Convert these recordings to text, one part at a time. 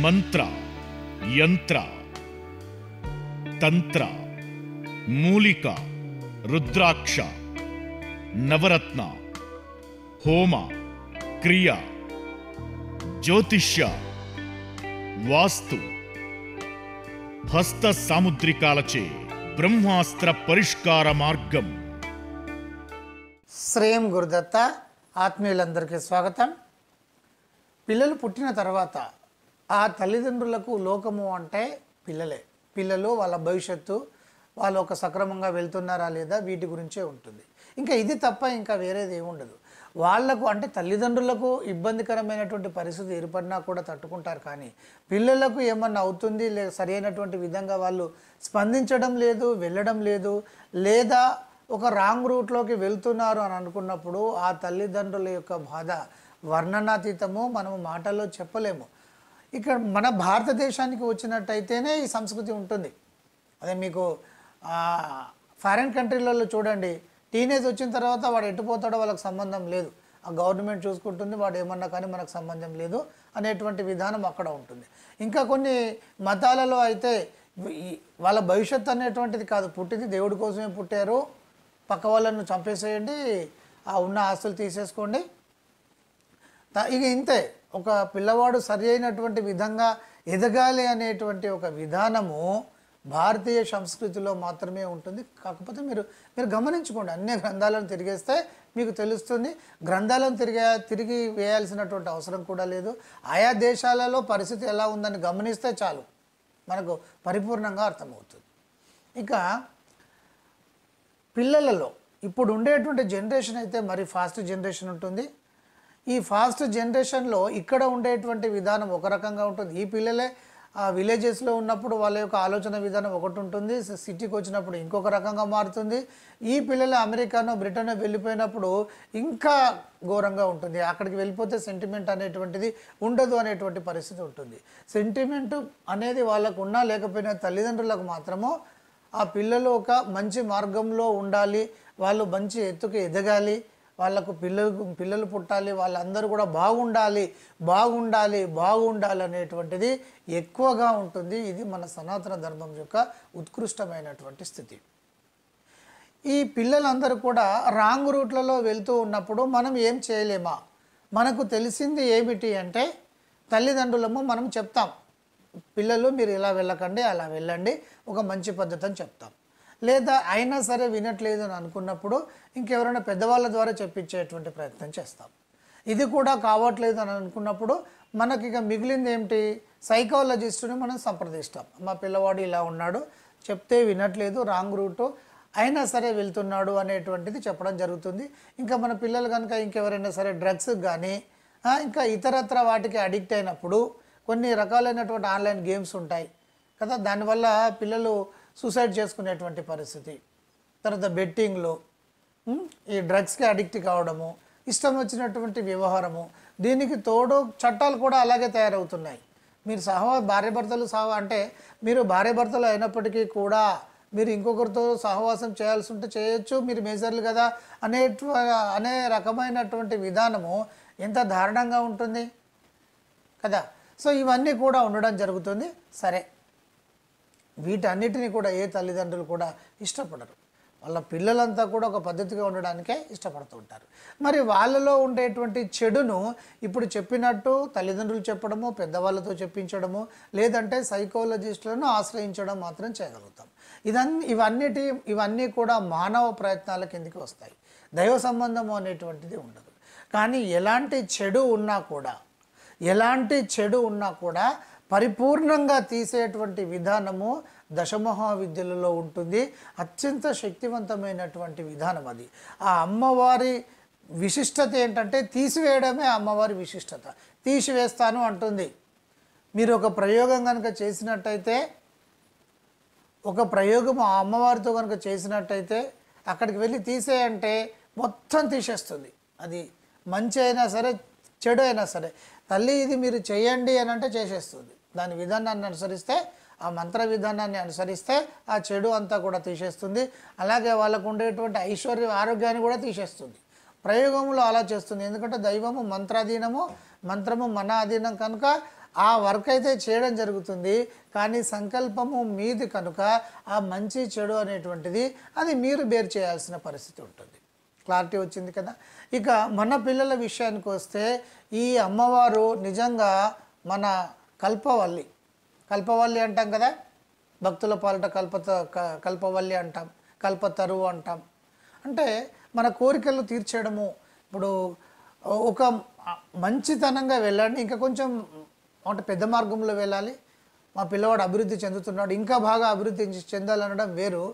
మంత్ర, యంత్ర, తంత్ర, మూలిక, రుద్రాక్ష, నవరత్న, హోమ, క్రియ, జ్యోతిష్య, వాస్తు, హస్త సాముద్రికాలచే బ్రహ్మాస్త్ర పరిష్కార మార్గం. శ్రేయం గురుదత్త. ఆత్మీయులందరికీ స్వాగతం. పిల్లలు పుట్టిన తర్వాత ఆ తల్లిదండ్రులకు లోకము అంటే పిల్లలే. పిల్లలు వాళ్ళ భవిష్యత్తు, వాళ్ళు ఒక సక్రమంగా వెళ్తున్నారా లేదా వీటి గురించే ఉంటుంది. ఇంకా ఇది తప్ప ఇంకా వేరేది ఏముండదు. వాళ్లకు అంటే తల్లిదండ్రులకు ఇబ్బందికరమైనటువంటి పరిస్థితి ఏర్పడినా కూడా తట్టుకుంటారు. కానీ పిల్లలకు ఏమన్నా అవుతుంది సరైనటువంటి విధంగా వాళ్ళు స్పందించడం లేదు, వెళ్ళడం లేదు, లేదా ఒక రాంగ్ రూట్లోకి వెళ్తున్నారు అని అనుకున్నప్పుడు ఆ తల్లిదండ్రుల యొక్క బాధ వర్ణనాతీతము, మనము మాటల్లో చెప్పలేము. ఇక్కడ మన భారతదేశానికి వచ్చినట్టయితేనే ఈ సంస్కృతి ఉంటుంది. అదే మీకు ఫారిన్ కంట్రీలలో చూడండి, టీనేజ్ వచ్చిన తర్వాత వాడు ఎట్టుపోతాడో వాళ్ళకి సంబంధం లేదు, ఆ గవర్నమెంట్ చూసుకుంటుంది, వాడు ఏమన్నా కానీ మనకు సంబంధం లేదు అనేటువంటి విధానం అక్కడ ఉంటుంది. ఇంకా కొన్ని మతాలలో అయితే వాళ్ళ భవిష్యత్తు అనేటువంటిది కాదు, పుట్టింది దేవుడి కోసమే పుట్టారు, పక్క వాళ్ళను చంపేసేయండి, ఆ ఉన్న ఆస్తులు తీసేసుకోండి, ఇక ఇంతే. ఒక పిల్లవాడు సరి అయినటువంటి విధంగా ఎదగాలి అనేటువంటి ఒక విధానము భారతీయ సంస్కృతిలో మాత్రమే ఉంటుంది. కాకపోతే మీరు గమనించుకోండి, అన్ని గ్రంథాలను తిరిగేస్తే మీకు తెలుస్తుంది. గ్రంథాలను తిరిగి వేయాల్సినటువంటి అవసరం కూడా లేదు. ఆయా దేశాలలో పరిస్థితి ఎలా ఉందని గమనిస్తే చాలు, మనకు పరిపూర్ణంగా అర్థమవుతుంది. ఇక పిల్లలలో ఇప్పుడు ఉండేటువంటి జనరేషన్ అయితే మరి ఫాస్ట్ జనరేషన్ ఉంటుంది. ఈ ఫాస్ట్ జనరేషన్లో ఇక్కడ ఉండేటువంటి విధానం ఒక రకంగా ఉంటుంది. ఈ పిల్లలే ఆ విలేజెస్లో ఉన్నప్పుడు వాళ్ళ యొక్క ఆలోచన విధానం ఒకటి ఉంటుంది, సిటీకి వచ్చినప్పుడు ఇంకొక రకంగా మారుతుంది. ఈ పిల్లలు అమెరికానో బ్రిటనో వెళ్ళిపోయినప్పుడు ఇంకా ఘోరంగా ఉంటుంది. అక్కడికి వెళ్ళిపోతే సెంటిమెంట్ అనేటువంటిది ఉండదు అనేటువంటి పరిస్థితి ఉంటుంది. సెంటిమెంట్ అనేది వాళ్ళకు ఉన్నా లేకపోయినా తల్లిదండ్రులకు మాత్రము ఆ పిల్లలు ఒక మంచి మార్గంలో ఉండాలి, వాళ్ళు మంచి ఎత్తుకు ఎదగాలి, వాళ్ళకు పిల్లలు పుట్టాలి, వాళ్ళందరూ కూడా బాగుండాలి అనేటువంటిది ఎక్కువగా ఉంటుంది. ఇది మన సనాతన ధర్మం యొక్క ఉత్కృష్టమైనటువంటి స్థితి. ఈ పిల్లలందరూ కూడా రాంగ్ రూట్లలో వెళ్తూ ఉన్నప్పుడు మనం ఏం చేయలేమా? మనకు తెలిసింది ఏమిటి అంటే తల్లిదండ్రులము మనం చెప్తాం, పిల్లలు మీరు ఇలా వెళ్ళకండి, అలా వెళ్ళండి, ఒక మంచి పద్ధతి అని చెప్తాం. లేదా అయినా సరే వినట్లేదు అని అనుకున్నప్పుడు ఇంకెవరైనా పెద్దవాళ్ళ ద్వారా చెప్పించేటువంటి ప్రయత్నం చేస్తాం. ఇది కూడా కావట్లేదు అని అనుకున్నప్పుడు మనకి ఇక మిగిలింది ఏమిటి? సైకాలజిస్టుని మనం సంప్రదిస్తాం. మా పిల్లవాడు ఇలా ఉన్నాడు, చెప్తే వినట్లేదు, రాంగ్ రూటు అయినా సరే వెళ్తున్నాడు అనేటువంటిది చెప్పడం జరుగుతుంది. ఇంకా మన పిల్లలు కనుక ఇంకెవరైనా సరే డ్రగ్స్ కానీ ఇంకా ఇతరత్ర వాటికి అడిక్ట్ అయినప్పుడు కొన్ని రకాలైనటువంటి ఆన్లైన్ గేమ్స్ ఉంటాయి కదా, దానివల్ల పిల్లలు సూసైడ్ చేసుకునేటువంటి పరిస్థితి, తర్వాత బెట్టింగ్లో ఈ డ్రగ్స్కి అడిక్ట్ కావడము, ఇష్టం వచ్చినటువంటి వ్యవహారము, దీనికి తోడు చట్టాలు కూడా అలాగే తయారవుతున్నాయి. మీరు భార్యాభర్తలు అంటే మీరు భార్యాభర్తలు అయినప్పటికీ కూడా మీరు ఇంకొకరితో సహవాసం చేయాల్సి ఉంటే చేయొచ్చు, మీరు మేజర్లు కదా అనే రకమైనటువంటి విధానము ఎంత దారుణంగా ఉంటుంది కదా. సో ఇవన్నీ కూడా ఉండడం జరుగుతుంది. సరే, వీటన్నిటిని కూడా ఏ తల్లిదండ్రులు కూడా ఇష్టపడరు. వాళ్ళ పిల్లలంతా కూడా ఒక పద్ధతిగా ఉండడానికే ఇష్టపడుతూ ఉంటారు. మరి వాళ్ళలో ఉండేటువంటి చెడును ఇప్పుడు చెప్పినట్టు తల్లిదండ్రులు చెప్పడము, పెద్దవాళ్ళతో చెప్పించడము, లేదంటే సైకాలజిస్టులను ఆశ్రయించడం మాత్రం చేయగలుగుతాం. ఇవన్నీ కూడా మానవ ప్రయత్నాల కిందకి వస్తాయి. దైవ సంబంధము అనేటువంటిది ఉండదు. కానీ ఎలాంటి చెడు ఉన్నా కూడా పరిపూర్ణంగా తీసేటువంటి విధానము దశమహావిద్యలలో ఉంటుంది. అత్యంత శక్తివంతమైనటువంటి విధానం అది. ఆ అమ్మవారి విశిష్టత ఏంటంటే తీసివేయడమే అమ్మవారి విశిష్టత. తీసివేస్తాను అంటుంది. మీరు ఒక ప్రయోగం కనుక చేసినట్టయితే, ఒక ప్రయోగం ఆ అమ్మవారితో కనుక చేసినట్టయితే అక్కడికి వెళ్ళి తీసేయంటే మొత్తం తీసేస్తుంది. అది మంచి అయినా సరే చెడు అయినా సరే, తల్లి ఇది మీరు చేయండి అని అంటే చేసేస్తుంది. దాని విధానాన్ని అనుసరిస్తే, ఆ మంత్ర విధానాన్ని అనుసరిస్తే ఆ చెడు అంతా కూడా తీసేస్తుంది. అలాగే వాళ్ళకు ఉండేటువంటి ఆరోగ్యాన్ని కూడా తీసేస్తుంది. ప్రయోగంలో అలా చేస్తుంది. ఎందుకంటే దైవము మంత్రాధీనము, మంత్రము మన అధీనం కనుక ఆ వర్క్ అయితే చేయడం జరుగుతుంది, కానీ సంకల్పము మీది కనుక ఆ మంచి చెడు అనేటువంటిది అది మీరు బేర్ చేయాల్సిన పరిస్థితి ఉంటుంది. క్లారిటీ వచ్చింది కదా. ఇక మన పిల్లల విషయానికి వస్తే ఈ అమ్మవారు నిజంగా మన కల్పవల్లి, కల్పవల్లి అంటాం కదా, భక్తుల పాలిట కల్పవల్లి అంటాం, కల్పతరువు అంటాం. అంటే మన కోరికలు తీర్చడము. ఇప్పుడు ఒక మంచితనంగా వెళ్ళండి, ఇంకా కొంచెం అంటే పెద్ద మార్గంలో వెళ్ళాలి, మా పిల్లవాడు అభివృద్ధి చెందుతున్నాడు, ఇంకా బాగా అభివృద్ధి చెందాలనడం వేరు.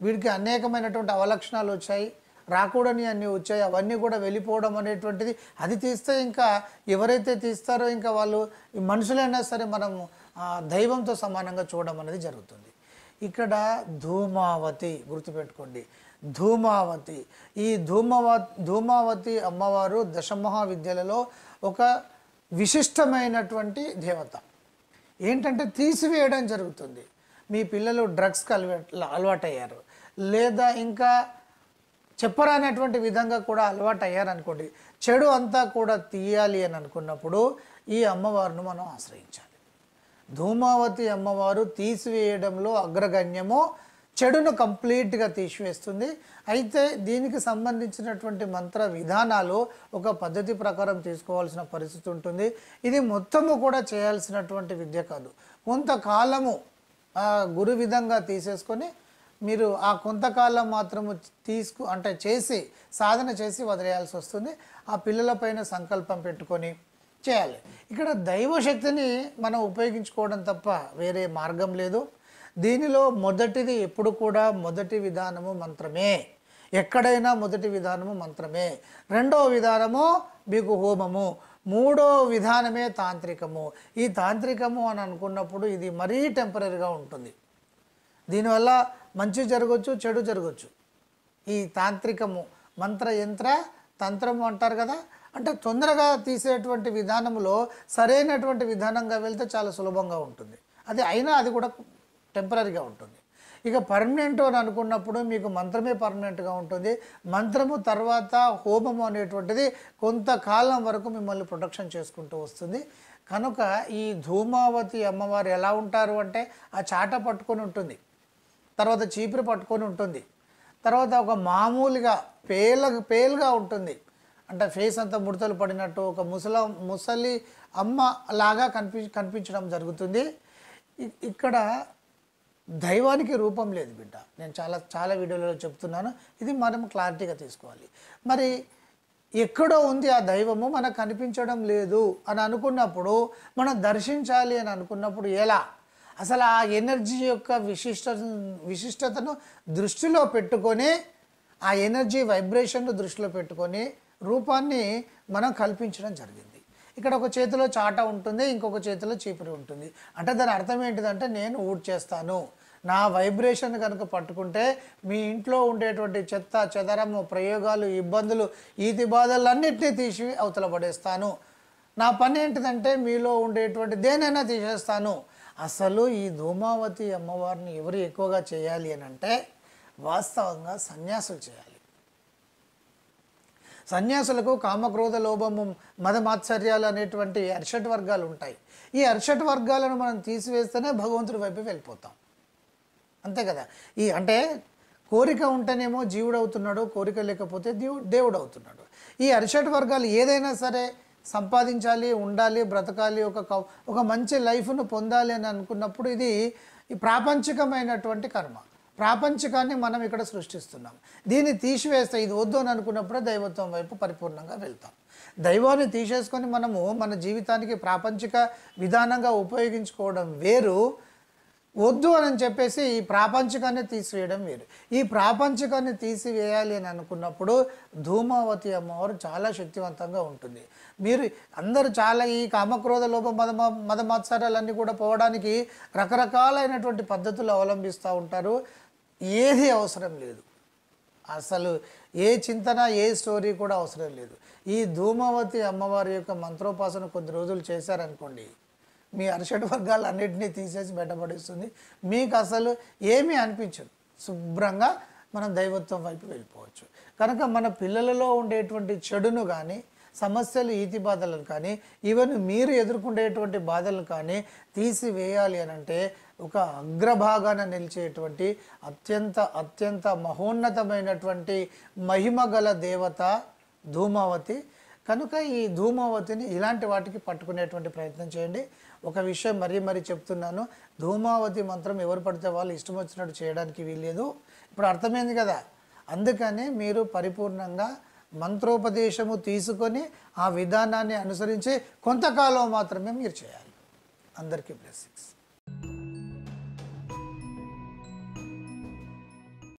వీడికి అనేకమైనటువంటి అవలక్షణాలు వచ్చాయి, రాకూడని అన్నీ వచ్చాయి, అవన్నీ కూడా వెళ్ళిపోవడం అనేటువంటిది అది తీస్తే ఇంకా ఎవరైతే తీస్తారో ఇంకా వాళ్ళు మనుషులైనా సరే మనం దైవంతో సమానంగా చూడడం అనేది జరుగుతుంది. ఇక్కడ ధూమావతి గుర్తుపెట్టుకోండి, ధూమావతి. ఈ ధూమావతి అమ్మవారు దశమహావిద్యలలో ఒక విశిష్టమైనటువంటి దేవత. ఏంటంటే తీసివేయడం జరుగుతుంది. మీ పిల్లలు డ్రగ్స్కి అలవాటయ్యారు, లేదా ఇంకా చెప్పరానటువంటి విధంగా కూడా అలవాటు అయ్యారనుకోండి, చెడు అంతా కూడా తీయాలి అని అనుకున్నప్పుడు ఈ అమ్మవారిని మనం ఆశ్రయించాలి. ధూమావతి అమ్మవారు తీసివేయడంలో అగ్రగణ్యము, చెడును కంప్లీట్గా తీసివేస్తుంది. అయితే దీనికి సంబంధించినటువంటి మంత్ర విధానాలు ఒక పద్ధతి ప్రకారం తీసుకోవాల్సిన పరిస్థితి ఉంటుంది. ఇది మొత్తము కూడా చేయాల్సినటువంటి విద్య కాదు. కొంతకాలము గురు విధంగా తీసేసుకొని మీరు ఆ కొంతకాలం మాత్రము అంటే చేసి సాధన చేసి వదిలేయాల్సి వస్తుంది. ఆ పిల్లలపైన సంకల్పం పెట్టుకొని చేయాలి. ఇక్కడ దైవశక్తిని మనం ఉపయోగించుకోవడం తప్ప వేరే మార్గం లేదు. దీనిలో మొదటిది ఎప్పుడు కూడా మొదటి విధానము మంత్రమే. ఎక్కడైనా మొదటి విధానము మంత్రమే, రెండవ విధానము మీకు హోమము, మూడో విధానమే తాంత్రికము. ఈ తాంత్రికము అని అనుకున్నప్పుడు ఇది మరీ టెంపరీగా ఉంటుంది. దీనివల్ల మంచి జరగవచ్చు, చెడు జరగవచ్చు. ఈ తాంత్రికము మంత్ర యంత్ర తంత్రము అంటారు కదా, అంటే తొందరగా తీసేటువంటి విధానంలో సరైనటువంటి విధానంగా వెళ్తే చాలా సులభంగా ఉంటుంది. అది కూడా టెంపరీగా ఉంటుంది. ఇక పర్మనెంట్ అని అనుకున్నప్పుడు మీకు మంత్రమే పర్మనెంట్గా ఉంటుంది. మంత్రము తర్వాత హోమము అనేటువంటిది కొంతకాలం వరకు మిమ్మల్ని ప్రొటెక్షన్ చేసుకుంటూ వస్తుంది. కనుక ఈ ధూమావతి అమ్మవారు ఎలా ఉంటారు అంటే ఆ చాట పట్టుకొని ఉంటుంది, తర్వాత చీపురు పట్టుకొని ఉంటుంది, తర్వాత ఒక మామూలుగా పేలుగా ఉంటుంది. అంటే ఫేస్ అంతా ముడతలు పడినట్టు ఒక ముసలి అమ్మ లాగా కనిపించడం జరుగుతుంది. ఇక్కడ దైవానికి రూపం లేదు బిడ్డ. నేను చాలా వీడియోలలో చెప్తున్నాను, ఇది మనం క్లారిటీగా తీసుకోవాలి. మరి ఎక్కడో ఉంది ఆ దైవము, మనకు కనిపించడం లేదు అని అనుకున్నప్పుడు, మనం దర్శించాలి అని అనుకున్నప్పుడు ఎలా? అసలు ఆ ఎనర్జీ యొక్క విశిష్టతను దృష్టిలో పెట్టుకొని, ఆ ఎనర్జీ వైబ్రేషన్ను దృష్టిలో పెట్టుకొని రూపాన్ని మనం కల్పించడం జరిగింది. ఇక్కడ ఒక చేతిలో చాట ఉంటుంది, ఇంకొక చేతిలో చీపురు ఉంటుంది. అంటే దాని అర్థం ఏంటిదంటే నేను ఊడ్చేస్తాను. నా వైబ్రేషన్ కనుక పట్టుకుంటే మీ ఇంట్లో ఉండేటువంటి చెత్త చెదరము, ప్రయోగాలు, ఇబ్బందులు, ఈతి బాధలన్నింటినీ తీసి అవతల పడేస్తాను. నా పని ఏంటిదంటే మీలో ఉండేటువంటి దేనైనా తీసేస్తాను. అసలు ఈ ధూమావతి అమ్మవారిని ఎవరు ఎక్కువగా చేయాలి అని అంటే వాస్తవంగా సన్యాసులు చేయాలి. సన్యాసులకు కామక్రోధ లోభము మదమాత్సర్యాలు అనేటువంటి అర్షట్ వర్గాలు ఉంటాయి. ఈ అర్షట్ వర్గాలను మనం తీసివేస్తేనే భగవంతుడి వైపు వెళ్ళిపోతాం, అంతే కదా. అంటే కోరిక ఉంటేనేమో జీవుడు అవుతున్నాడు, కోరిక లేకపోతే దేవుడు అవుతున్నాడు. ఈ అర్షట్ వర్గాలు ఏదైనా సరే సంపాదించాలి, ఉండాలి, బ్రతకాలి, ఒక మంచి లైఫ్ను పొందాలి అని అనుకున్నప్పుడు ఇది ప్రాపంచికమైనటువంటి కర్మ. ప్రాపంచికాన్ని మనం ఇక్కడ సృష్టిస్తున్నాం. దీన్ని తీసివేస్తే ఇది వద్దు అని అనుకున్నప్పుడే దైవత్వం వైపు పరిపూర్ణంగా వెళ్తాం. దైవాన్ని తీసేసుకొని మనము మన జీవితానికి ప్రాపంచిక విధానంగా ఉపయోగించుకోవడం వేరు, వద్దు అని చెప్పేసి ఈ ప్రాపంచికాన్ని తీసివేయడం వేరు. ఈ ప్రాపంచికాన్ని తీసివేయాలి అని అనుకున్నప్పుడు ధూమావతి అమ్మవారు చాలా శక్తివంతంగా ఉంటుంది. మీరు అందరూ చాలా ఈ కామక్రోధ లోభ మదమాత్సర్యాలన్నీ కూడా పోవడానికి రకరకాలైనటువంటి పద్ధతులు అవలంబిస్తూ ఉంటారు. ఏది అవసరం లేదు, అసలు ఏ చింతన, ఏ స్టోరీ కూడా అవసరం లేదు. ఈ ధూమావతి అమ్మవారి యొక్క మంత్రోపాసన కొద్ది రోజులు చేశారనుకోండి, మీ అరిషడ్ వర్గాలు అన్నింటినీ తీసేసి బయటపడేస్తుంది. మీకు అసలు ఏమీ అనిపించదు, శుభ్రంగా మనం దైవత్వం వైపు వెళ్ళిపోవచ్చు. కనుక మన పిల్లలలో ఉండేటువంటి చెడును కానీ సమస్యలు ఈతి బాధలను కానీ ఈవెన్ మీరు ఎదుర్కొనేటువంటి బాధలను కానీ తీసివేయాలి అని అంటే ఒక అగ్రభాగాన నిలిచేటువంటి అత్యంత మహోన్నతమైనటువంటి మహిమ గల దేవత ధూమావతి. కనుక ఈ ధూమావతిని ఇలాంటి వాటికి పట్టుకునేటువంటి ప్రయత్నం చేయండి. ఒక విషయం మరీ చెప్తున్నాను, ధూమావతి మంత్రం ఎవరు పడితే వాళ్ళు ఇష్టం వచ్చినట్టు చేయడానికి వీల్లేదు. ఇప్పుడు అర్థమైంది కదా. అందుకని మీరు పరిపూర్ణంగా మంత్రోపదేశము తీసుకొని ఆ విధానాన్ని అనుసరించి కొంతకాలం మాత్రమే మీరు చేయాలి. అందరికీ బ్లెస్సింగ్స్.